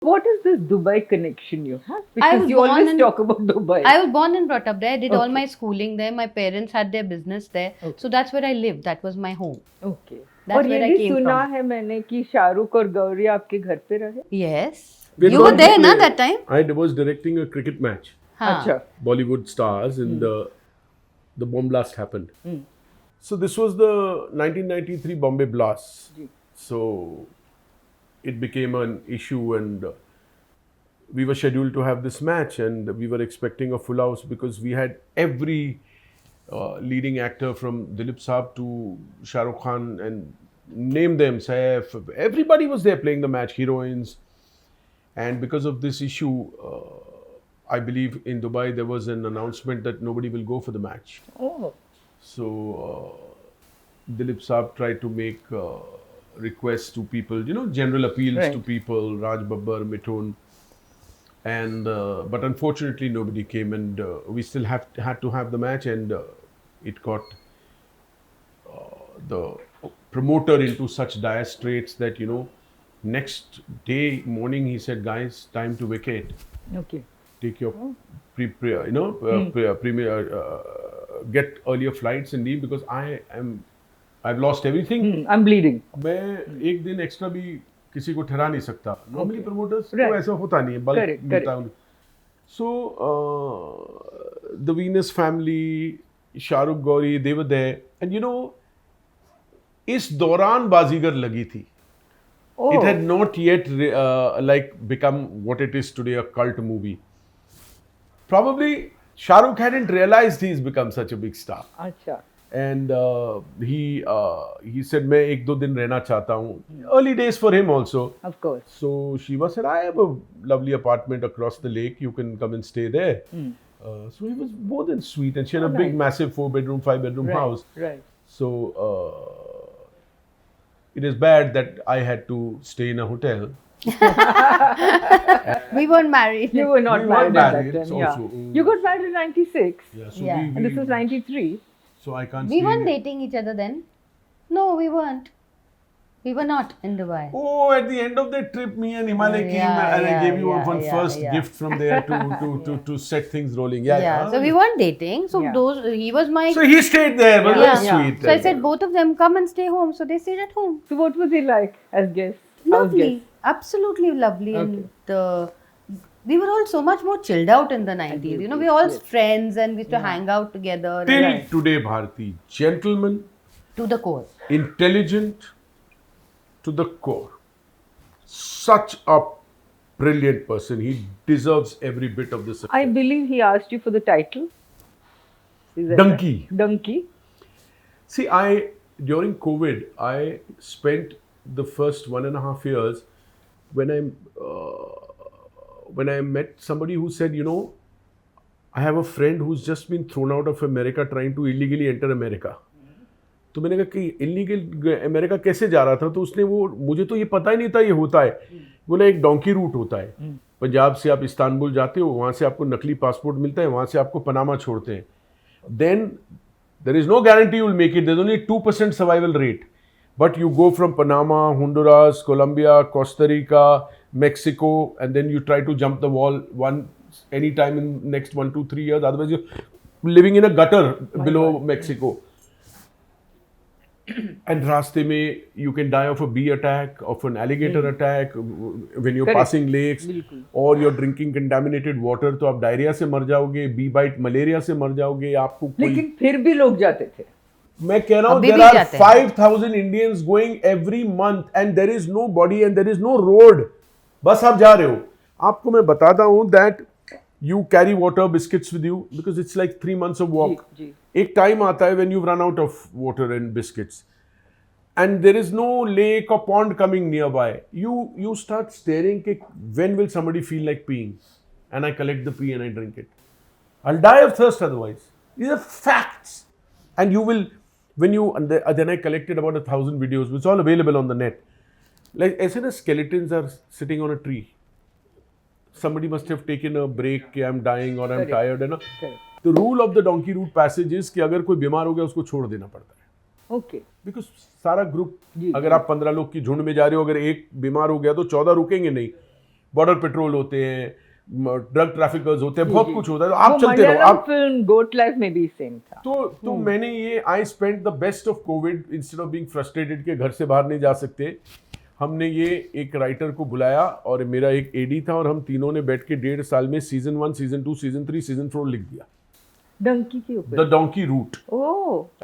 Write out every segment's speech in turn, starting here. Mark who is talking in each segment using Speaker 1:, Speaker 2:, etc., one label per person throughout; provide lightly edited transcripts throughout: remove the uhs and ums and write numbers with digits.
Speaker 1: What is this Dubai connection you have? Because
Speaker 2: was
Speaker 1: you always
Speaker 2: born in-
Speaker 1: talk about Dubai.
Speaker 2: I was born and brought up there. I did all
Speaker 1: Okay.
Speaker 2: my schooling there. My parents had their business there.
Speaker 1: Okay.
Speaker 2: So that's where I lived. That was my home.
Speaker 1: Okay.
Speaker 2: That's
Speaker 1: और ये
Speaker 2: where I
Speaker 1: भी
Speaker 2: came
Speaker 1: सुना
Speaker 2: from.
Speaker 1: है मैंने कि शाहरुख और गौरी आपके घर पे रहे.
Speaker 2: Yes.
Speaker 3: We had
Speaker 2: You were
Speaker 3: gone to
Speaker 2: there, na,
Speaker 3: play.
Speaker 2: that time?
Speaker 3: I was directing a cricket match.
Speaker 2: हाँ.
Speaker 1: अच्छा.
Speaker 3: Bollywood stars, and the bomb blast happened.
Speaker 1: Hmm.
Speaker 3: So this was the 1993 Bombay blast.
Speaker 1: Ji.
Speaker 3: So it became an issue, and we were scheduled to have this match, and we were expecting a full house because we had every leading actor from Dilip Saab to Shah Rukh Khan, and name them, Saif, everybody was there playing the match, heroines. And because of this issue, I believe in Dubai there was an announcement that nobody will go for the match.
Speaker 1: Oh.
Speaker 3: So Dilip Saab tried to make requests to people, general appeals
Speaker 1: Right.
Speaker 3: to people, Raj Babbar, Mithun, and but unfortunately nobody came, and we still had to have the match, and it got the promoter into such dire straits that next day morning he said, guys, time to vacate.
Speaker 1: Okay.
Speaker 3: Take your get earlier flights and leave because I've lost everything.
Speaker 1: I'm bleeding.
Speaker 3: मैं एक दिन extra भी किसी को ठहरा नहीं सकता. Normally promoters
Speaker 1: Right.
Speaker 3: को ऐसा होता नहीं है. बल्क
Speaker 1: Correct,
Speaker 3: मिलता है. So the Venus family, Shahrukh, Gauri, they were there, and इस दौरान बाजीगर लगी थी.
Speaker 1: Oh.
Speaker 3: It had not yet become what it is today, a cult movie. Probably Shah Rukh hadn't realized he's become such a big star.
Speaker 1: अच्छा.
Speaker 3: And he said, मैं एक दो दिन रहना चाहता हूँ. Early days for him also.
Speaker 1: Of course.
Speaker 3: So Shiva said, I have a lovely apartment across the lake. You can come and stay there. So he was more than sweet. And she had a big,
Speaker 1: nice.
Speaker 3: massive 4-bedroom, 5-bedroom
Speaker 1: Right.
Speaker 3: house.
Speaker 1: Right.
Speaker 3: So it is bad that I had to stay in a hotel.
Speaker 2: We weren't married.
Speaker 1: You were not
Speaker 3: We
Speaker 1: married
Speaker 3: were
Speaker 1: at
Speaker 3: married,
Speaker 1: that time.
Speaker 3: so
Speaker 1: Yeah.
Speaker 3: also,
Speaker 1: You got married in '96,
Speaker 3: Yeah, so
Speaker 2: Yeah.
Speaker 1: and this was '93.
Speaker 3: So I can't
Speaker 2: We
Speaker 3: stay.
Speaker 2: weren't dating each other then. No, we weren't. We were not in Dubai.
Speaker 3: Oh, at the end of the trip, me and Himalay came,
Speaker 2: Yeah,
Speaker 3: and I
Speaker 2: yeah,
Speaker 3: gave you
Speaker 2: yeah,
Speaker 3: one
Speaker 2: yeah,
Speaker 3: first
Speaker 2: yeah.
Speaker 3: gift from there to set things rolling. Yeah.
Speaker 2: So we weren't dating. So
Speaker 1: Yeah.
Speaker 2: he was my.
Speaker 3: So he stayed there, but
Speaker 2: Yeah.
Speaker 3: very sweet.
Speaker 2: So I said both of them come and stay home. So they stayed at home.
Speaker 1: So what was he like as guests? House
Speaker 2: Lovely,
Speaker 1: guests?
Speaker 2: absolutely lovely,
Speaker 1: Okay.
Speaker 2: and we were all so much more chilled out in the 90s. We were all friends and we used to hang out together.
Speaker 3: Till
Speaker 2: and-
Speaker 3: today, Bharti, gentleman,
Speaker 2: to the core.
Speaker 3: intelligent to the core. Such a brilliant person. He deserves every bit of this.
Speaker 1: I believe he asked you for the title. Is that
Speaker 3: Donkey.
Speaker 1: right? Donkey.
Speaker 3: See, during COVID, I spent the first 1.5 years when I met somebody who said, I have a friend who's just been thrown out of America trying to illegally enter America. तो मैंने कहा कि illegal America कैसे जा रहा था, तो उसने मुझे तो ये पता ही नहीं था ये होता है. बोला एक डोंकी रूट होता है. पंजाब से आप इस्तांबुल जाते हो, वहाँ से आपको नकली पासपोर्ट मिलता है, वहाँ से आपको पनामा छोड़ते हैं. Then there is no guarantee you will make it. There's only 2% survival rate. But you go from Panama, Honduras, Colombia, Costa Rica, Mexico, and then you try to jump the wall any time in next 1, 2, 3 years. Otherwise, you're living in a gutter below Mexico. And रास्ते में you can die of a bee attack, of an alligator attack, when you're
Speaker 1: Correct.
Speaker 3: passing lakes, or you're drinking contaminated water, तो आप diarrhoea से मर जाओगे, bee bite malaria से मर जाओगे, आपको कोई.
Speaker 1: लेकिन फिर भी लोग जाते थे.
Speaker 3: मैं कह रहा हूँ
Speaker 2: अभी
Speaker 3: there
Speaker 2: भी
Speaker 3: are
Speaker 2: जाते हैं.
Speaker 3: 5,000 Indians going every month and there is no body and there is no road. बस आप जा रहे हो. आपको मैं बताता हूँ that you carry water, biscuits with you because it's like 3 months of walk.
Speaker 1: जी.
Speaker 3: एक टाइम आता है when you've run out of water and biscuits and there is no lake or pond coming nearby. You start staring कि when will somebody feel like peeing, and I collect the pee and I drink it. I'll die of thirst otherwise. These are facts. And you will, then I collected about 1,000 videos, which are all available on the net. Like ऐसे ना skeletons are sitting on a tree. Somebody must have taken a break कि I'm dying or I'm
Speaker 1: Correct.
Speaker 3: tired, है ना.
Speaker 1: Correct.
Speaker 3: The rule of the donkey route passage is कि अगर कोई बीमार हो गया उसको छोड़ देना पड़ता है.
Speaker 1: Okay.
Speaker 3: बिकॉज सारा ग्रुप,
Speaker 1: जी,
Speaker 3: अगर आप 15 लोग की झुंड में जा रहे हो, अगर एक बीमार हो गया तो 14 रुकेंगे नहीं. बॉर्डर पेट्रोल होते हैं, ड्रग ट्रैफिकर्स होते हैं, बहुत कुछ होता है, तो आप
Speaker 1: वो
Speaker 3: चलते रहो।
Speaker 1: मलयालम
Speaker 3: आप
Speaker 1: फिल्म गोट लाइफ में भी सेम था।
Speaker 3: तो मैंने ये I spend the best of Covid instead of being frustrated के घर से बाहर नहीं जा सकते, हमने ये एक राइटर को बुलाया और मेरा एक एडी था और हम तीनों ने बैठ के 1.5 साल में सीजन 1, सीजन 2, सीजन 3, सीजन 4 लिख दिया।
Speaker 1: डंकी के ऊपर।
Speaker 3: The donkey route,
Speaker 1: oh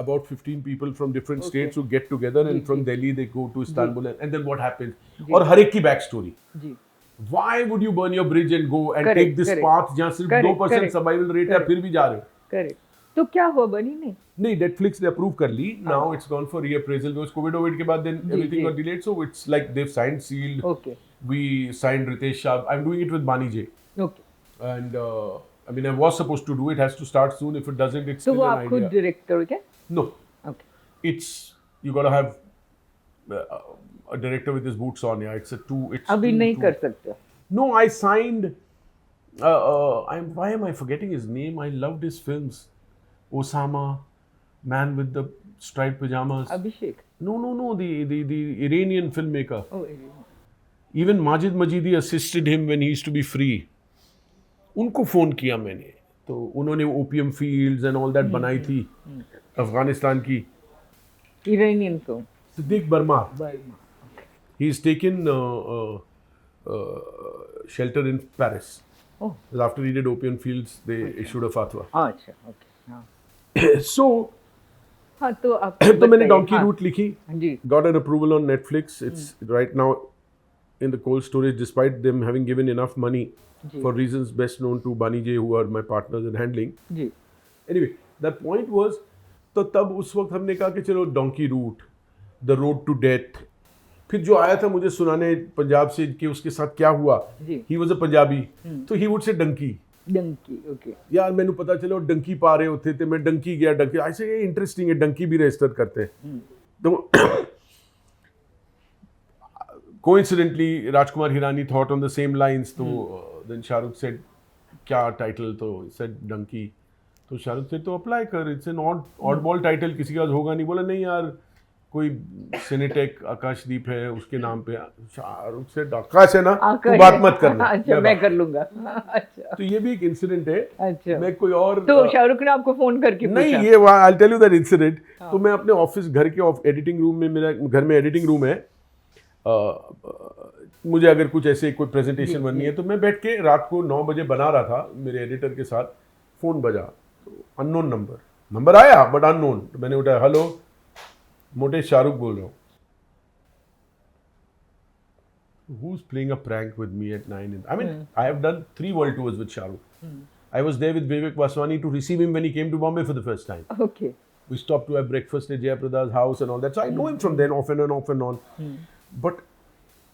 Speaker 3: about 15 people from different states who get together and from Delhi they go to Istanbul and then what happens और हर एक की बैक स्टोरी।
Speaker 1: जी
Speaker 3: Why would you burn your bridge and go and
Speaker 1: Correct,
Speaker 3: take this
Speaker 1: correct.
Speaker 3: path जहाँ सिर्फ
Speaker 1: Correct,
Speaker 3: 2%
Speaker 1: correct.
Speaker 3: Survival rate है,
Speaker 1: Correct.
Speaker 3: फिर भी जा रहे हो?
Speaker 1: करेक्ट। तो क्या हुआ, बनी नहीं?
Speaker 3: नहीं, Netflix ने अप्रूव कर ली, now it's gone for reappraisal because COVID के बाद then everything
Speaker 1: जी.
Speaker 3: got delayed, so it's like they've signed, sealed.
Speaker 1: Okay
Speaker 3: We signed Ritesh Shah. I'm doing it with Bani J.
Speaker 1: Okay.
Speaker 3: And I mean I was supposed to do it, has to start soon. If it doesn't, it's
Speaker 1: तो
Speaker 3: still
Speaker 1: वो
Speaker 3: an
Speaker 1: आप खुद
Speaker 3: idea.
Speaker 1: Director हो क्या?
Speaker 3: No,
Speaker 1: okay.
Speaker 3: it's you gotta have a director with his boots on. Yeah, it's
Speaker 1: अभी
Speaker 3: too-
Speaker 1: नहीं
Speaker 3: too-
Speaker 1: कर सकते?
Speaker 3: No, I signed. Why am I forgetting his name? I loved his films. Osama, Man with the Striped Pajamas.
Speaker 1: Abhishek?
Speaker 3: No. The Iranian filmmaker.
Speaker 1: Oh
Speaker 3: Even Majid Majidi assisted him when he used to be free. उनको phone किया मैंने, तो उन्होंने opium fields and all that बनाई थी अफगानिस्तान की।
Speaker 1: Iranian film.
Speaker 3: Siddiq Burma,
Speaker 1: Burma.
Speaker 3: he is taken shelter in Paris.
Speaker 1: Oh
Speaker 3: After he did Opium Fields, they issued a fatwa.
Speaker 1: अच्छा okay हाँ।
Speaker 3: So,
Speaker 1: हाँ तो आप
Speaker 3: तो मैंने
Speaker 1: बताइए,
Speaker 3: Donkey
Speaker 1: हाँ,
Speaker 3: Route लिखी,
Speaker 1: जी
Speaker 3: got an approval on Netflix. It's right now in the cold storage, despite them having given enough money
Speaker 1: ji
Speaker 3: for reasons best known to Bani J, who are my partners in handling.
Speaker 1: Ji
Speaker 3: Anyway, the point was, तो तब उस वक्त हमने कहा कि चलो Donkey Route, The Road to Death. फिर जो आया था मुझे सुनाने पंजाब से कि उसके साथ क्या हुआ,
Speaker 1: जी
Speaker 3: ही वॉज अ पंजाबी, तो he would say Dunki.
Speaker 1: Dunki okay
Speaker 3: यार मैंने पता चला वो डंकी पा रहे होते थे, मैं डंकी गया, डंकी ऐसे ये इंटरेस्टिंग है, डंकी भी रजिस्टर करते हैं। तो coincidentally Rajkumar Hirani thought on the same lines, तो देन शाहरुख सेड क्या टाइटल, तो सेड डंकी, तो शाहरुख सेड तो अप्लाई कर, it's an odd ball title, किसी का होगा नहीं। बोला नहीं यार, कोई सिनेटेक आकाशदीप है उसके नाम पे। शाहरुख सेड आकाश है ना, तू बात मत करना।
Speaker 1: अच्छा मैं कर लूंगा। अच्छा
Speaker 3: तो ये भी एक इंसिडेंट है।
Speaker 1: अच्छा
Speaker 3: मैं कोई और
Speaker 1: तो शाहरुख ने आपको फोन करके
Speaker 3: नहीं,
Speaker 1: पूछा?
Speaker 3: ये I tell you that incident. तो मैं अपने ऑफिस घर के एडिटिंग रूम में, मेरा घर में एडिटिंग रूम है, मुझे अगर कुछ ऐसे कोई प्रेजेंटेशन बननी है तो मैं बैठ के रात को 9 बजे बना रहा था मेरे एडिटर के साथ, फोन बजा, तो अननोन नंबर आया बट अननोन, तो मैंने उठाया, हेलो, मोटे शाहरुख बोल रहा हूँ। Who's playing a prank with me at 9? I mean, I have done 3 world tours with Shahrukh. I was there with Vivek Vaswani to receive him when he came to Bombay for the first time.
Speaker 1: Okay
Speaker 3: We stopped to have breakfast at Jayaprada's house and all that. So I know him from then, off and on. But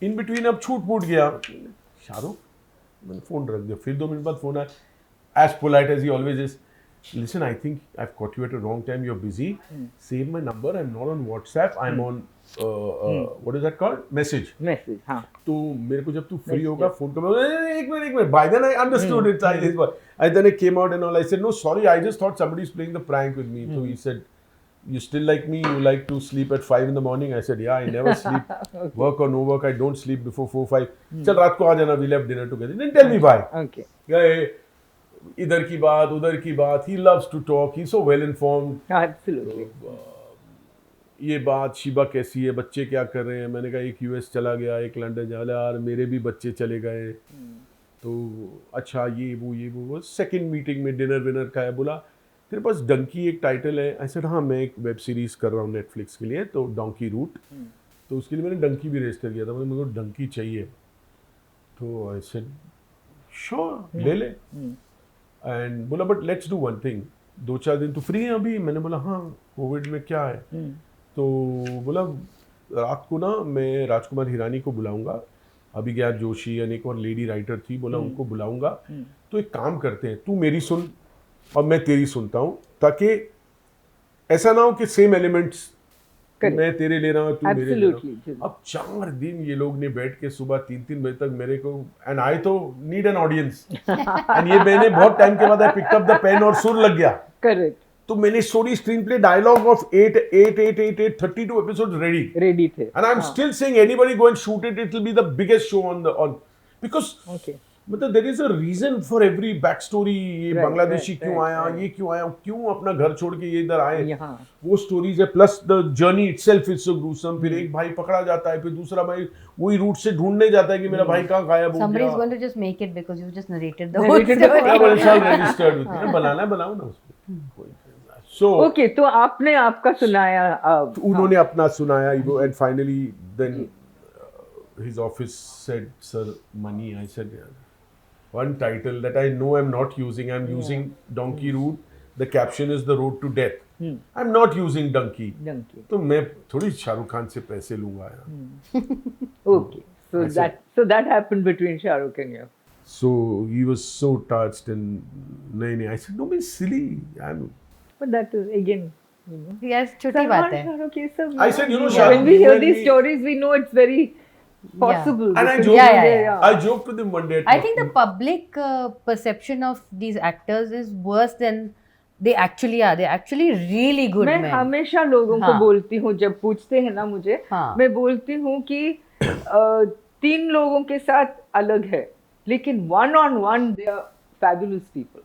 Speaker 3: in between अब छूट फूट गया, शाहरुख, मैंने phone रख दिया। फिर 2 minute बाद phone आया, as polite as he always is. Listen, I think I've caught you at a wrong time. You're busy. Save my number. I'm not on WhatsApp. I'm on what is that called? Message.
Speaker 1: Message हाँ
Speaker 3: तो मेरे को जब तू free होगा phone कर। एक minute. By then I understood it. I then I came out and all. I said, no, sorry. I just thought somebody's playing the prank with me. So he said, you still like me? You like to sleep at 5 in the morning? I said, yeah, I never sleep. Work or no work, I don't sleep before 4, 5. चल रात को आ जाना. We left dinner together. Then tell me why.
Speaker 1: Okay
Speaker 3: गए, इधर की बात उधर की बात। He loves to talk. He's so well informed.
Speaker 1: Absolutely
Speaker 3: ये बात, शिबा कैसी है, बच्चे क्या कर रहे हैं? मैंने कहा एक यूएस चला गया, एक लंदन जा रहा, यार मेरे भी बच्चे चले गए। तो अच्छा ये वो सेकंड मीटिंग में डिनर विनर का है। बोला तेरे पास डंकी एक टाइटल है? आई सेड हाँ, मैं एक वेब सीरीज कर रहा हूँ नेटफ्लिक्स के लिए, तो डोंकी रूट, तो उसके लिए मैंने डंकी भी रजिस्टर किया था। मेरे को डंकी चाहिए, तो आई सेड श्योर ले ले। एंड बोला but let's do one thing, 2-4 दिन तो फ्री है अभी? मैंने बोला हाँ, कोविड में क्या है। तो बोला रात को ना मैं राजकुमार हिरानी को बुलाऊंगा, अभिज्ञा जोशी यानी एक और लेडी राइटर थी, बोला उनको बुलाऊंगा। तो एक काम करते हैं, तू मेरी सुन और मैं तेरी सुनता हूँ, ताकि ऐसा ना हो कि सेम एलिमेंट्स मैं तेरे ले रहा हूँ, तू मेरे ले रहा हूँ। अब 4 दिन ये लोग ने बैठ के सुबह 3-3 बजे तक मेरे को, एंड आई तो नीड एन ऑडियंस, एंड ये मैंने बहुत टाइम के बाद I picked up the pen और सुर लग गया।
Speaker 1: करेक्ट
Speaker 3: तो मैंने story screenplay dialogue of 32 episodes ready
Speaker 1: थे
Speaker 3: and I am still saying anybody go and shoot it, it will be the biggest show on because
Speaker 1: Okay.
Speaker 3: मतलब there is a reason for every back story, ये
Speaker 1: Right,
Speaker 3: Bangladeshi
Speaker 1: right,
Speaker 3: क्यों
Speaker 1: right,
Speaker 3: आया,
Speaker 1: right.
Speaker 3: ये क्यों आया, क्यों अपना घर छोड़ के ये इधर आए,
Speaker 1: यहाँ
Speaker 3: वो स्टोरीज है, plus the journey itself is so gruesome. फिर
Speaker 1: Hmm.
Speaker 3: एक भाई पकड़ा जाता है, फिर दूसरा भाई वही रूट से ढूंढने जाता है कि मेरा भाई कहाँ गायब हो
Speaker 2: Somebody is
Speaker 3: गया।
Speaker 2: going to just make it because you just narrated the
Speaker 1: Narrated the
Speaker 2: whole
Speaker 1: whole
Speaker 3: Yeah,
Speaker 2: story.
Speaker 3: but it's all registered with me. बनाना है, बनाओ ना उसको। So
Speaker 1: ओके, तो आपने आपका सुनाया अब।
Speaker 3: उन्होंने अपना सुनाया, and finally then his office said, sir, money. I said, yeah. One title that I know I'm not using. I'm using Donkey Route. The caption is the road to death. I'm not using Donkey.
Speaker 1: Donkey.
Speaker 3: तो मैं थोड़ी शाहरुख खान से पैसे लूंगा यार।
Speaker 1: Okay, so
Speaker 3: I said-
Speaker 1: that happened between Shah Rukh and you.
Speaker 3: So he was so touched and नहीं, I said, no, be silly.
Speaker 1: But that is again, you know.
Speaker 2: Yes, छोटी बात है.
Speaker 1: Salman, Shah Rukh, ये सब,
Speaker 3: I said, you know,
Speaker 1: when
Speaker 3: Shah Rukh,
Speaker 1: we hear
Speaker 3: when
Speaker 1: these
Speaker 3: we-
Speaker 1: stories, we know it's very possible.
Speaker 3: And I
Speaker 1: because-
Speaker 3: joked,
Speaker 2: Yeah.
Speaker 3: I joked with him one day.
Speaker 2: I think the public perception of these actors is worse than they actually are. They're actually really good
Speaker 1: मैं
Speaker 2: men.
Speaker 1: हमेशा लोगों को
Speaker 2: हाँ.
Speaker 1: बोलती हूँ, जब पूछते हैं ना मुझे,
Speaker 2: हाँ.
Speaker 1: मैं बोलती हूँ कि 3 लोगों के साथ अलग है, लेकिन one on one they are fabulous people.